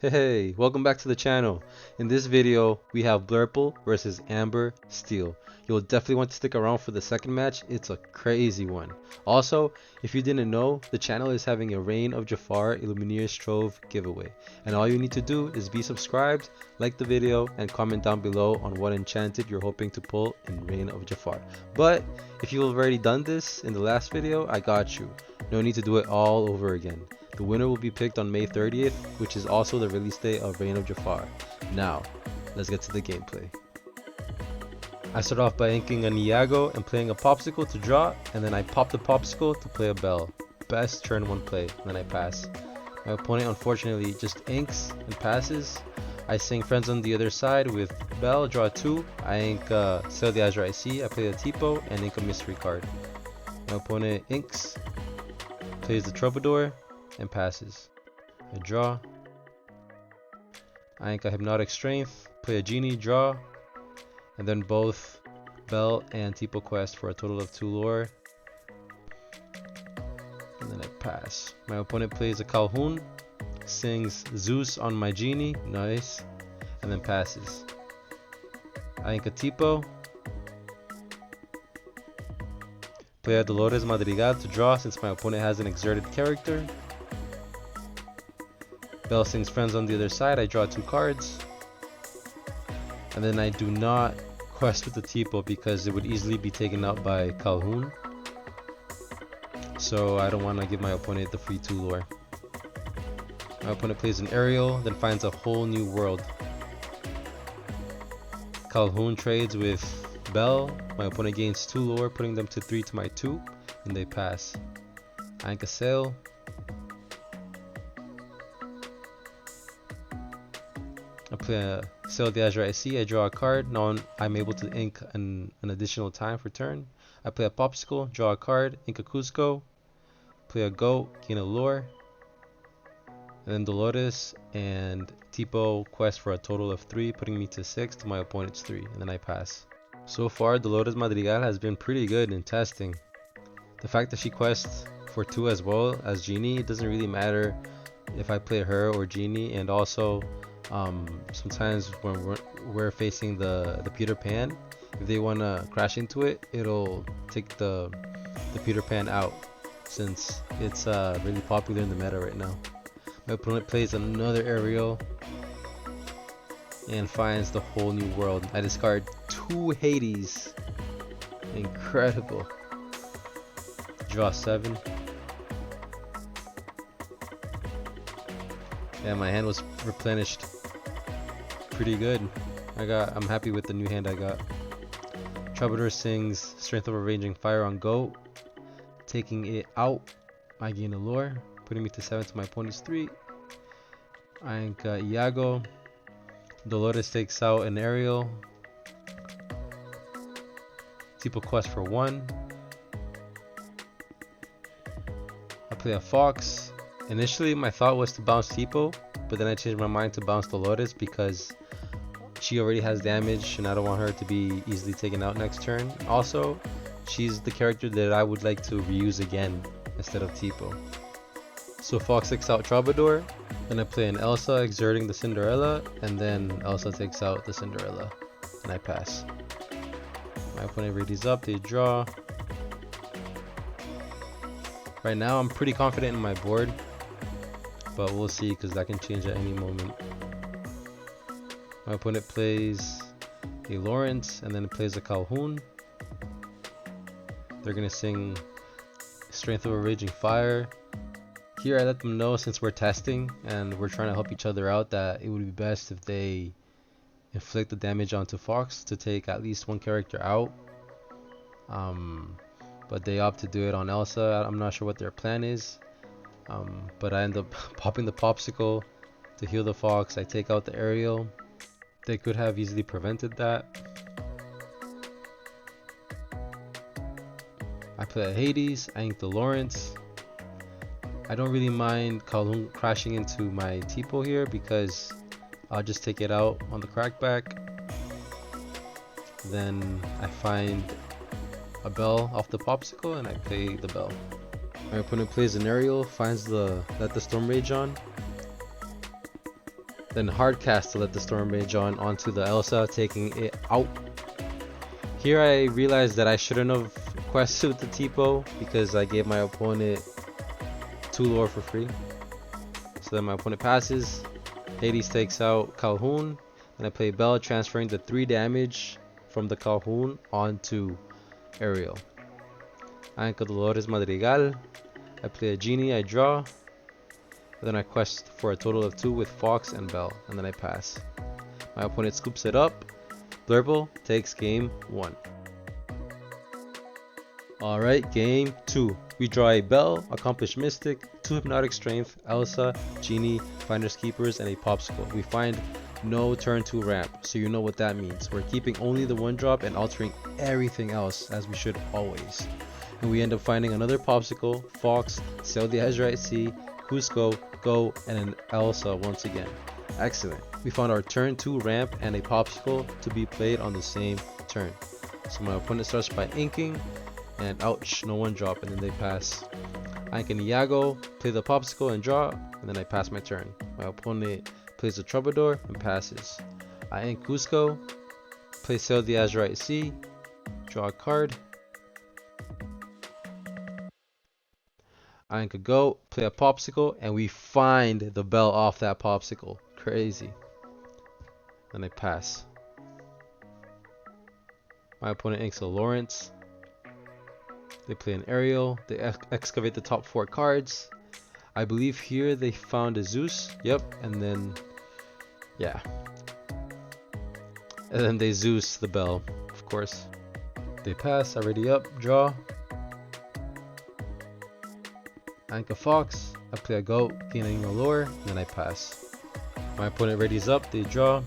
Hey, welcome back to the channel. In this video, we have Blurple versus AmberSteel. You'll definitely want to stick around for the second match. It's a crazy one. Also, if you didn't know, the channel is having a Reign of Jafar Illumineers Trove giveaway. And all you need to do is be subscribed, like the video, and comment down below on what enchanted you're hoping to pull in Reign of Jafar. But if you've already done this in the last video, I got you. No need to do it all over again. The winner will be picked on May 30th, which is also the release date of Reign of Jafar. Now, let's get to the gameplay. I start off by inking a Niago and playing a Popsicle to draw, and then I pop the Popsicle to play a Bell. Best turn 1 play, and then I pass. My opponent unfortunately just inks and passes. I sing Friends on the other side with Bell, draw 2. I ink Sell the Azure IC, I play a Tipo, and ink a mystery card. My opponent inks, plays the Troubadour, and passes. I draw. I ink a Hypnotic Strength, play a Genie, draw, and then both Bell and Tipo quest for a total of 2 lore. And then I pass. My opponent plays a Calhoun, sings Zeus on my Genie, nice, and then passes. I ink a Tipo, play a Dolores Madrigal to draw since my opponent has an exerted character. Bell sings Friends on the other side, I draw 2 cards. And then I do not quest with the Tipo because it would easily be taken out by Calhoun. So I don't want to give my opponent the free 2 lore. My opponent plays an Aerial, then finds a whole new world. Calhoun trades with Bell. My opponent gains 2 lore, putting them to 3 to my 2, and they pass. I ink a Sail. I play a Sell the Azure IC, I draw a card. Now I'm able to ink an additional time for turn. I play a Popsicle, draw a card, ink a Cusco, play a Goat, gain a lore, and then Dolores and Tipo quest for a total of 3, putting me to 6 to my opponent's 3, and then I pass. So far, Dolores Madrigal has been pretty good in testing. The fact that she quests for 2 as well as Genie, it doesn't really matter if I play her or Genie, and also sometimes when we're facing the Peter Pan, if they want to crash into it, it'll take the Peter Pan out since it's really popular in the meta right now. My opponent plays another Aerial and finds the whole new world. I discard 2 Hades. Incredible. Draw 7. Yeah, my hand was replenished pretty good. I'm happy with the new hand I got. Troubadour sings Strength of Arranging Fire on Goat. Taking it out, I gain a lore, putting me to 7 to my opponent's 3. I ink Iago. Dolores takes out an Aerial. Tipo quest for 1. I play a Fox. Initially my thought was to bounce Tipo, but then I changed my mind to bounce Dolores because she already has damage and I don't want her to be easily taken out next turn. Also, she's the character that I would like to reuse again instead of Tipo. So Fox takes out Troubadour, then I play an Elsa exerting the Cinderella, and then Elsa takes out the Cinderella, and I pass. My opponent readies up, they draw. Right now I'm pretty confident in my board, but we'll see because that can change at any moment. My opponent plays a Lawrence and then plays a Calhoun. They're gonna sing Strength of a Raging Fire. Here I let them know, since we're testing and we're trying to help each other out, that it would be best if they inflict the damage onto Fox to take at least 1 character out. But they opt to do it on Elsa. I'm not sure what their plan is. But I end up popping the Popsicle to heal the Fox. I take out the Aerial. They could have easily prevented that. I play a Hades. I ink the Lawrence. I don't really mind Calhoun crashing into my Tipo here because I'll just take it out on the crackback. Then I find a Bell off the Popsicle and I play the Bell. My opponent plays an Aerial, finds let the Storm Rage on. Then hard cast to let the Storm Rage on onto the Elsa, taking it out. Here I realized that I shouldn't have quested with the Tipo because I gave my opponent 2 lore for free. So then my opponent passes, Hades takes out Calhoun, and I play Bell, transferring the 3 damage from the Calhoun onto Ariel. I anchor Dolores Madrigal, I play a Genie, I draw, and then I quest for a total of 2 with Fox and Bell, and then I pass. My opponent scoops it up, Blurple takes game 1. Alright, game 2. We draw a Bell, Accomplished Mystic, 2 Hypnotic Strength, Elsa, Genie, Finders Keepers, and a Popsicle. We find no turn 2 ramp, so you know what that means. We're keeping only the 1 drop and altering everything else, as we should always. And we end up finding another Popsicle, Fox, Sail the Azurite Sea, Cusco, Go, and an Elsa once again. Excellent. We found our turn 2 ramp and a Popsicle to be played on the same turn. So my opponent starts by inking, and ouch, no 1 drop, and then they pass. I can Iago, play the Popsicle and draw, and then I pass my turn. My opponent plays the Troubadour and passes. I ink Cusco, play Sail the Azurite Sea, draw a card. I can go, play a Popsicle, and we find the Bell off that Popsicle. Crazy. Then I pass. My opponent inks a Lawrence. They play an Ariel. They excavate the top 4 cards. I believe here they found a Zeus. Yep. And then, yeah. And then they Zeus the Bell, of course. They pass. Already up. Draw. I ink a Fox. I play a Goat, gaining a lore, and then I pass. My opponent readies up. They draw.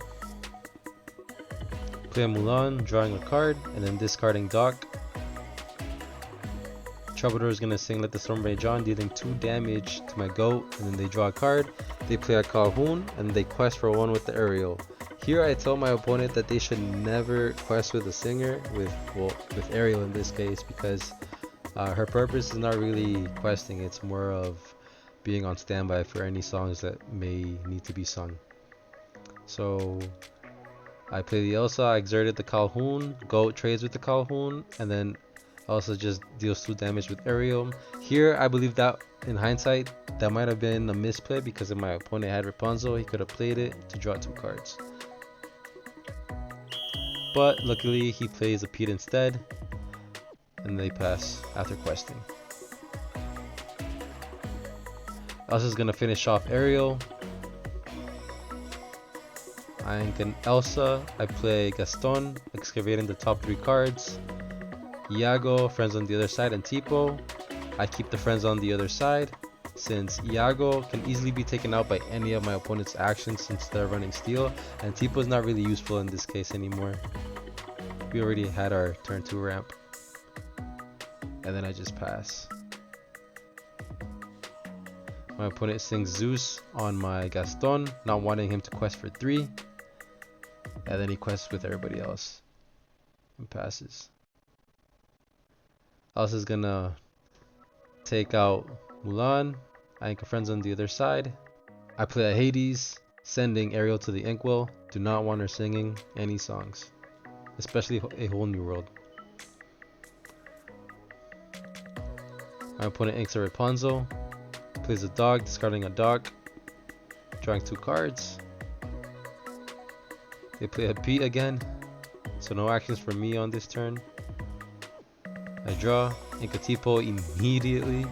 Play a Mulan, drawing a card, and then discarding Doc. Troubadour is going to sing Let the Storm Rage On, dealing 2 damage to my Goat, and then they draw a card. They play a Calhoun, and they quest for 1 with the Ariel. Here I tell my opponent that they should never quest with a singer, with Ariel in this case, because her purpose is not really questing, it's more of being on standby for any songs that may need to be sung. So I play the Elsa, I exerted the Calhoun, Goat trades with the Calhoun, and then Elsa just deals 2 damage with Ariel. Here I believe that in hindsight that might have been a misplay, because if my opponent had Rapunzel he could have played it to draw 2 cards. But luckily he plays a Pete instead, and they pass after questing. Elsa's gonna finish off Ariel. I ink an Elsa, I play Gaston, excavating the top 3 cards. Iago, friends on the other side, and Tipo. I keep the friends on the other side, since Iago can easily be taken out by any of my opponent's actions since they're running steel, and Tipo is not really useful in this case anymore. We already had our turn 2 ramp. And then I just pass. My opponent sings Zeus on my Gaston, not wanting him to quest for 3. And then he quests with everybody else and passes. Elsa's gonna take out Mulan. I ink a friends on the other side. I play a Hades, sending Ariel to the Inkwell. Do not want her singing any songs, especially A Whole New World. My opponent inks a Rapunzel, plays a dog, discarding a dog, drawing 2 cards. They play a Pete again, so no actions for me on this turn. I draw, ink a Tipo immediately.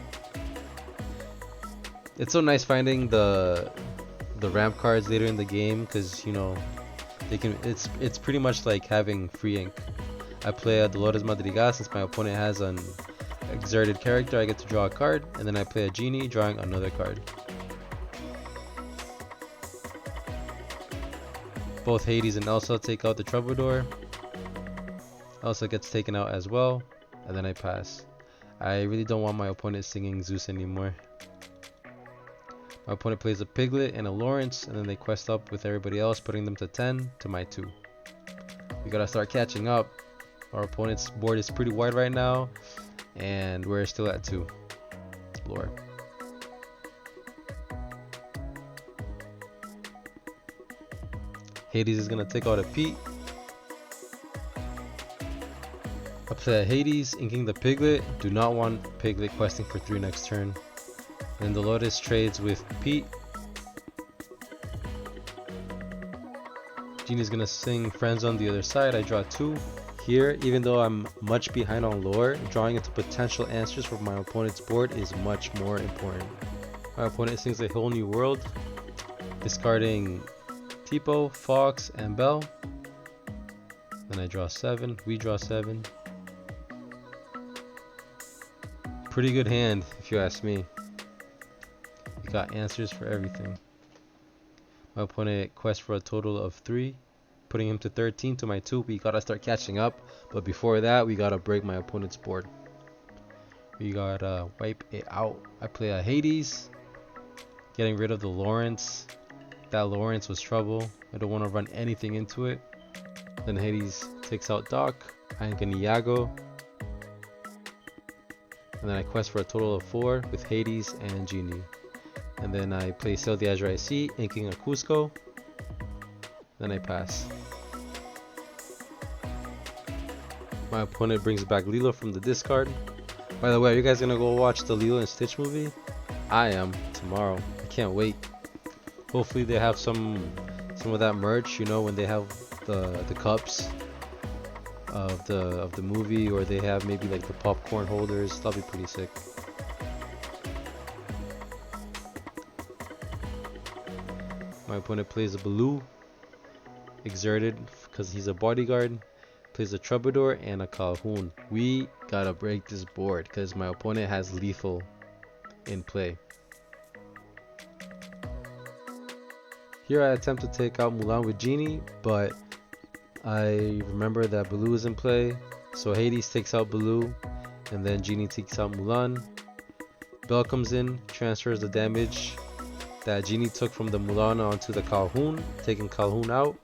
It's so nice finding the ramp cards later in the game, because you know they can. It's pretty much like having free ink. I play a Dolores Madrigal, since my opponent has an exerted character. I get to draw a card, and then I play a Genie, drawing another card. Both Hades and Elsa take out the Troubadour. Elsa gets taken out as well, and then I pass. I really don't want my opponent singing Zeus anymore. My opponent plays a Piglet and a Lawrence, and then they quest up with everybody else, putting them to 10 to my 2. We gotta start catching up. Our opponent's board is pretty wide right now, and we're still at 2 lore. Hades is gonna take out a Pete. I play a Hades, inking the Piglet. Do not want Piglet questing for 3 next turn. Then the Lotus trades with Pete. Genie's gonna sing Friends on the other side. I draw 2. Here, even though I'm much behind on lore, drawing into potential answers for my opponent's board is much more important. My opponent sings A Whole New World, discarding Tipo, Fox, and Bell. Then I draw 7. We draw 7. Pretty good hand, if you ask me. We got answers for everything. My opponent quests for a total of 3, putting him to 13 to my 2. We gotta start catching up, but before that, we gotta break my opponent's board. We gotta wipe it out. I play a Hades, getting rid of the Lawrence. That Lawrence was trouble. I don't want to run anything into it. Then Hades takes out Doc. I ink an Iago. And then I quest for a total of 4 with Hades and Genie. And then I play Sail the Azure IC, inking a Cusco. Then I pass. My opponent brings back Lilo from the discard. By the way, are you guys gonna go watch the Lilo and Stitch movie? I am, tomorrow. I can't wait. Hopefully they have some of that merch, you know, when they have the cups of the movie, or they have maybe like the popcorn holders. That'll be pretty sick. My opponent plays a Baloo, exerted because he's a bodyguard, plays a Troubadour and a Calhoun. We gotta break this board because my opponent has lethal in play. Here I attempt to take out Mulan with Genie, but I remember that Baloo is in play, so Hades takes out Baloo, and then Genie takes out Mulan. Bell comes in, transfers the damage that Genie took from the Mulan onto the Calhoun, taking Calhoun out.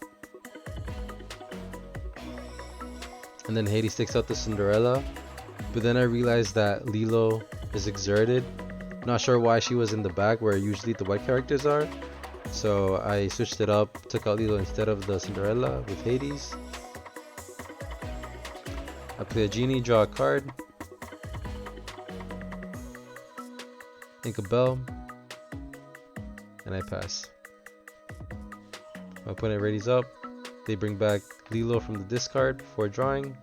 And then Hades takes out the Cinderella, but then I realized that Lilo is exerted. Not sure why she was in the back where usually the white characters are. So I switched it up, took out Lilo instead of the Cinderella with Hades. I play a Genie, draw a card. Ink a Bell. And I pass. My opponent readies up. They bring back Lilo from the discard for drawing.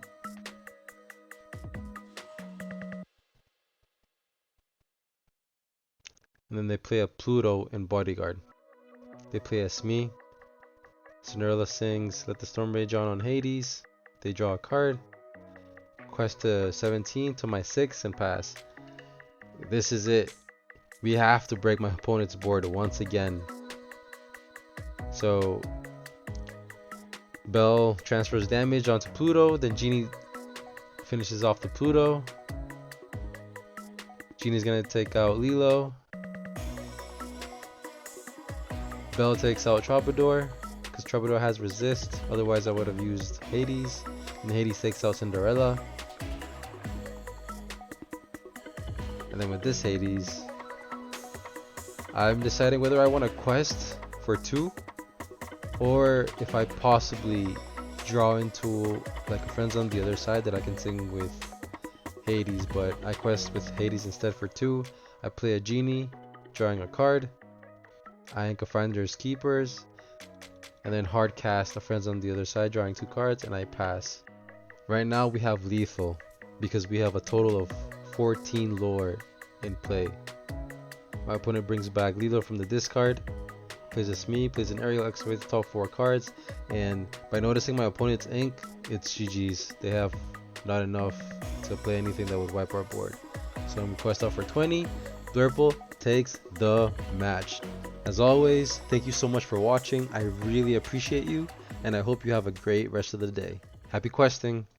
And then they play a Pluto and Bodyguard. They play a Smee. Cinderella sings Let the Storm Rage on Hades. They draw a card. Quest to 17 to my 6 and pass. This is it. We have to break my opponent's board once again. So Bell transfers damage onto Pluto, then Genie finishes off the Pluto. Genie's gonna take out Lilo. Bell takes out Troubadour because Troubadour has resist, otherwise I would have used Hades. And Hades takes out Cinderella. And then with this Hades, I'm deciding whether I want to quest for 2 or if I possibly draw into like a Friends on the Other Side that I can sing with Hades, but I quest with Hades instead for 2. I play a Genie, drawing a card. I ink a Finders Keepers, and then hard cast a Friends on the Other Side, drawing 2 cards, and I pass. Right now we have lethal because we have a total of 14 lore in play. My opponent brings back Lilo from the discard, plays a Smee, plays an Aerial, excavates the top 4 cards, and by noticing my opponent's ink, it's GG's. They have not enough to play anything that would wipe our board. So I'm quest out for 20. Blurple takes the match. As always, thank you so much for watching. I really appreciate you, and I hope you have a great rest of the day. Happy questing!